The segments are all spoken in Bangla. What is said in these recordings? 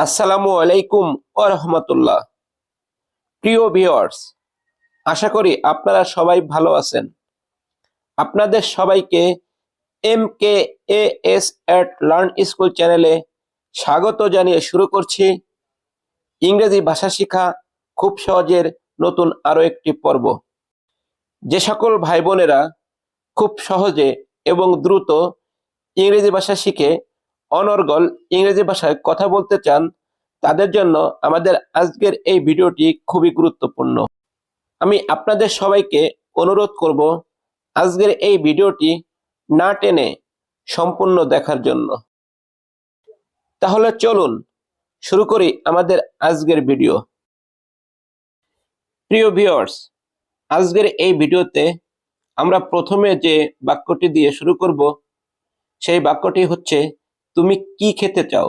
আসসালামু আলাইকুম ওয়া রাহমাতুল্লাহ। প্রিয় ভিউয়ার্স, আশা করি আপনারা সবাই ভালো আছেন। আপনাদের সবাইকে MKAS এট লার্ন স্কুল চ্যানেলে স্বাগত জানিয়ে শুরু করছি ইংরেজি ভাষা শেখা খুব সহজের নতুন আরো একটি পর্ব। যে সকল ভাই বোনেরা খুব সহজে এবং দ্রুত ইংরেজি ভাষা শিখে অনর্গল ইংরেজি ভাষায় কথা বলতে চান, তাদের জন্য আমাদের আজকের এই ভিডিওটি খুবই গুরুত্বপূর্ণ। আমি আপনাদের সবাইকে অনুরোধ করব আজকের এই ভিডিওটি না টেনে সম্পূর্ণ দেখার জন্য। তাহলে চলুন শুরু করি আমাদের আজকের ভিডিও। প্রিয় ভিউয়ার্স, আজকের এই ভিডিওতে আমরা প্রথমে যে বাক্যটি দিয়ে শুরু করব সেই বাক্যটি হচ্ছে তুমি কি খেতে চাও।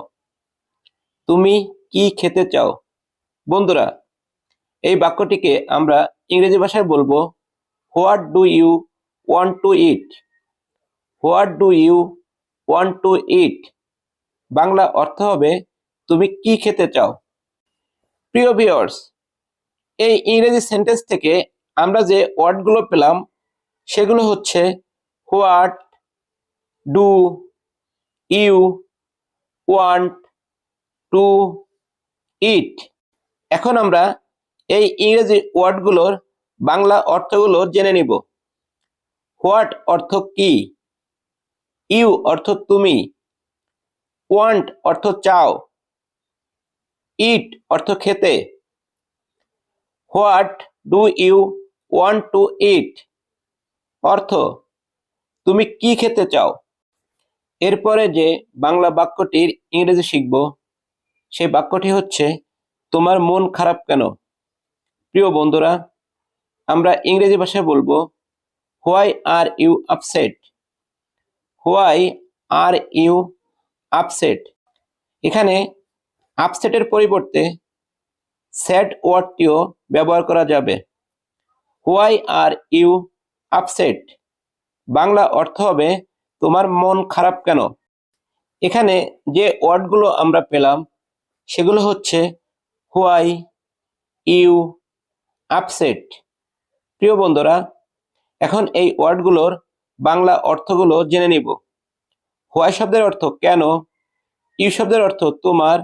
তুমি কি খেতে চাও? বন্ধুরা, এই বাক্যটিকে আমরা ইংরেজি ভাষায় বলবো what do you want to eat. What do you want to eat Bangla অর্থ হবে তুমি কি খেতে চাও। প্রিয় ভিউয়ার্স, এই ইংরেজি সেন্টেন্স থেকে আমরা যে ওয়ার্ডগুলো পেলাম সেগুলো হচ্ছে what, do, you, want, to, eat. এখন আমরা এই ইংরেজি ওয়ার্ডগুলোর বাংলা অর্থগুলো জেনে নিব। হোয়াট অর্থ কি, ইউ অর্থ তুমি, ওয়ান্ট অর্থ চাও, ইট অর্থ খেতে। What do you want to eat অর্থ তুমি কি খেতে চাও। এরপরে যে বাংলা বাক্যটির ইংরেজি শিখব সেই বাক্যটি হচ্ছে তোমার মন খারাপ কেন। প্রিয় বন্ধুরা, আমরা ইংরেজি ভাষায় বলবো why are you upset. Why are you upset. এখানে আপসেটের পরিবর্তে স্যাড ওয়ার্ডটিও ব্যবহার করা যাবে। Why are you upset Bangla অর্থ হবে তোমার মন খারাপ কেন। এখানে যে ওয়ার্ডগুলো আমরা পেলাম সেগুলো হচ্ছে হোয়াই, ইউ, আপসেট। প্রিয় বন্ধুরা, এখন এই ওয়ার্ডগুলোর বাংলা অর্থগুলো জেনে নিব। হোয়াই শব্দের অর্থ কেন, ইউ শব্দের অর্থ তোমার,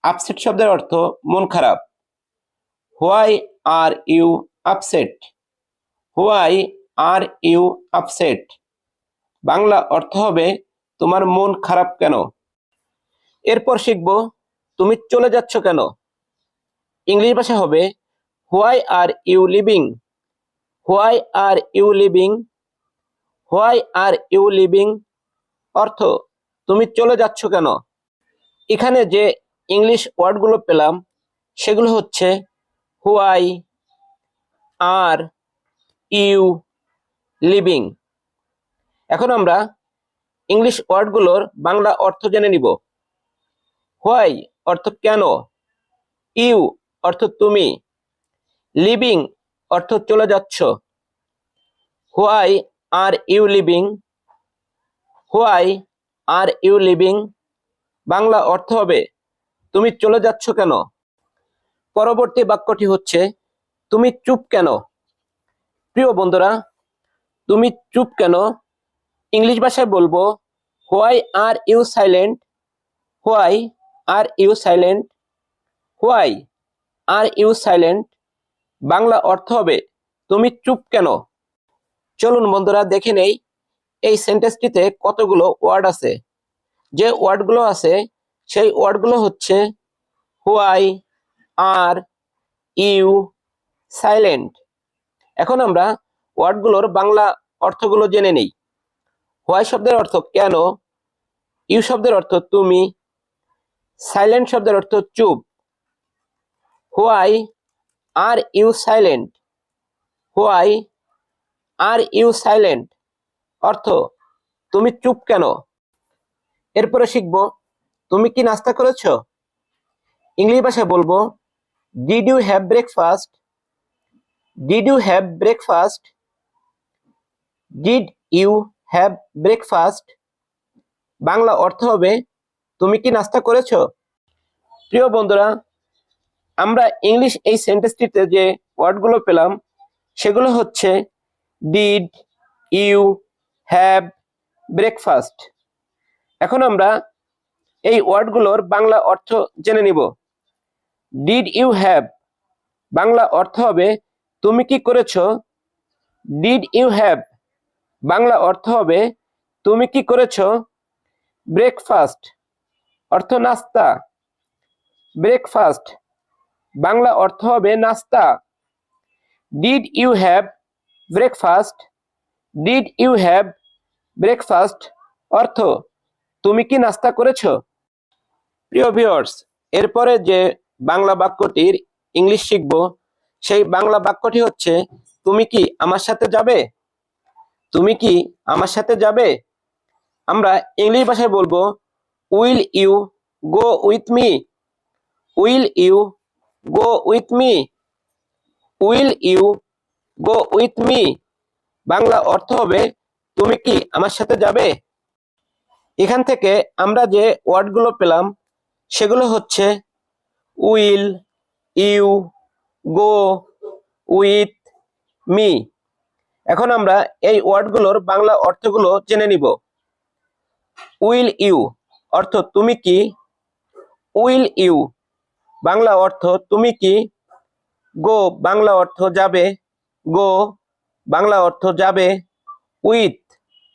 আপসেট শব্দের অর্থ মন খারাপ। Why are you upset. Why are you upset Bangla অর্থ হবে তোমার মন খারাপ কেন। এরপর শিখব তুমি চলে যাচ্ছ কেন। ইংলিশ ভাষা হবে why are you living. Why are you living. Why are you leaving অর্থ তুমি চলে যাচ্ছ কেন। এখানে যে ইংলিশ ওয়ার্ডগুলো পেলাম সেগুলো হচ্ছে হোয়াই, আর, ইউ, লিভিং। এখন আমরা ইংলিশ ওয়ার্ডগুলোর বাংলা অর্থ জেনে নিব। হোয়াই অর্থ কেন, ইউ অর্থ তুমি, লিভিং অর্থ চলে যাচ্ছ। Why are you living. Why are you living Bangla অর্থ হবে তুমি চলে যাচ্ছ কেন। পরবর্তী বাক্যটি হচ্ছে তুমি চুপ কেন। প্রিয় বন্ধুরা, তুমি চুপ কেন ইংলিশ ভাষায় বলবো why are you silent. Why are you silent. Why are you silent Bangla অর্থ হবে তুমি চুপ কেন। চলুন বন্ধুরা দেখে নেই এই সেন্টেন্সটিতে কতগুলো ওয়ার্ড আছে। যে ওয়ার্ডগুলো আছে সেই ওয়ার্ডগুলো হচ্ছে হোয়াই, আর, ইউ, সাইলেন্ট। এখন আমরা ওয়ার্ডগুলোর বাংলা অর্থগুলো জেনে নেই। হোয়াই শব্দের অর্থ কেন, ইউ শব্দের অর্থ তুমি, সাইলেন্ট শব্দের অর্থ চুপ। Why are you silent. Why are you silent অর্থ তুমি চুপ কেন। এরপরে শিখব তুমি কি নাস্তা করেছো। ইংলিশ ভাষায় বলবো did you have breakfast. Did you have breakfast. Did you have breakfast Bangla অর্থ হবে তুমি কি নাস্তা করেছো। প্রিয় বন্ধুরা, আমরা ইংলিশ এই সেন্টেন্সটিতে যে ওয়ার্ডগুলো পেলাম সেগুলো হচ্ছে ডিড, ইউ, হ্যাভ, ব্রেকফাস্ট। এখন আমরা এই ওয়ার্ডগুলোর বাংলা অর্থ জেনে নিব। ডিড ইউ হ্যাভ বাংলা অর্থ হবে তুমি কি করেছো। ডিড ইউ হ্যাভ বাংলা অর্থ হবে তুমি কি করেছো। ব্রেকফাস্ট অর্থ নাস্তা। ব্রেকফাস্ট বাংলা অর্থ হবে নাস্তা। Did you have breakfast. Did you have breakfast অর্থ তুমি কি নাস্তা করেছো। প্রিয় ভিউয়ার্স, এরপরে যে বাংলা বাক্যটির ইংলিশ শিখব সেই বাংলা বাক্যটি হচ্ছে তুমি কি আমার সাথে যাবে। তুমি কি আমার সাথে যাবে। আমরা ইংলিশ ভাষায় বলবো will you go with me. Will you go with me. Will you go with me Bangla অর্থ হবে তুমি কি আমার সাথে যাবে। এখান থেকে আমরা যে ওয়ার্ডগুলো পেলাম সেগুলো হচ্ছে will, you, go, with, me. এখন আমরা এই ওয়ার্ডগুলোর বাংলা অর্থগুলো জেনে নিব। উইল ইউ অর্থ তুমি কি। উইল ইউ বাংলা অর্থ তুমি কি। গো বাংলা অর্থ যাবে। গো বাংলা অর্থ যাবে। উইথ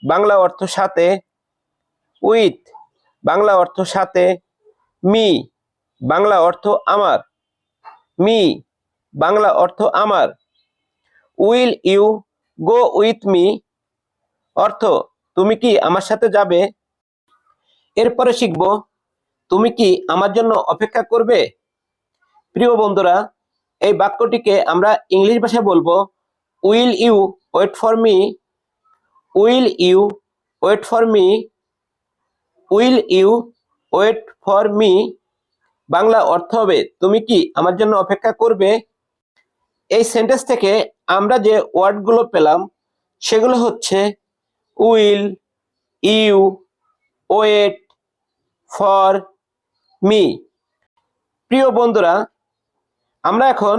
বাংলা অর্থ সাথে। উইথ বাংলা অর্থ সাথে। মি বাংলা অর্থ আমার। মি বাংলা অর্থ আমার। Will you go with me অর্থ তুমি কি আমার সাথে যাবে। এরপরে শিখব তুমি কি আমার জন্য অপেক্ষা করবে। প্রিয় বন্ধুরা, এই বাক্যটিকে আমরা ইংলিশ ভাষায় বলবো will you wait for me. Will you wait for me. Will you wait for me Bangla অর্থ হবে তুমি কি আমার জন্য অপেক্ষা করবে। এই সেন্টেন্স থেকে আমরা যে ওয়ার্ডগুলো পেলাম সেগুলো হচ্ছে will, you, wait, for, me. প্রিয় বন্ধুরা, আমরা এখন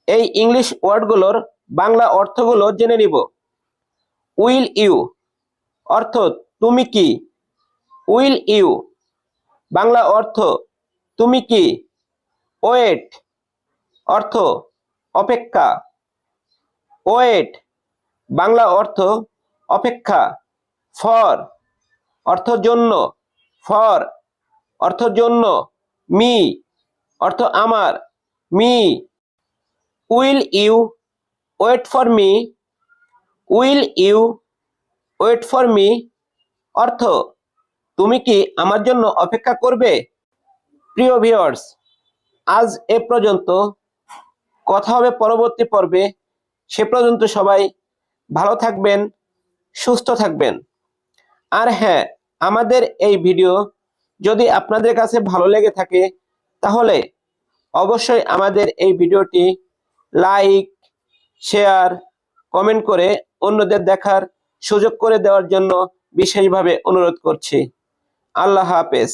এই ইংলিশ ওয়ার্ডগুলোর বাংলা অর্থগুলো জেনে নিব। উইল ইউ অর্থ তুমি কি। উইল ইউ বাংলা অর্থ তুমি কি। ওয়েট অর্থ অপেক্ষা। ওয়েট বাংলা অর্থ অপেক্ষা। ফর অর্থ জন্য। ফর অর্থ জন্য। মি অর্থ আমার। Me. Will you wait for me. Will you wait for me অর্থ তুমি কি আমার জন্য অপেক্ষা করবে। প্রিয় ভিউয়ার্স, আজ এ পর্যন্ত। কথা হবে পরবর্তী পর্বে। সে পর্যন্ত সবাই ভালো থাকবেন, সুস্থ থাকবেন। আর হ্যাঁ, আমাদের এই ভিডিও যদি আপনাদের কাছে ভালো লেগে থাকে তাহলে অবশ্যই আমাদের এই ভিডিওটি লাইক, শেয়ার, কমেন্ট করে অন্যদের দেখার সুযোগ করে দেওয়ার জন্য বিশেষভাবে অনুরোধ করছি। আল্লাহ হাফেজ।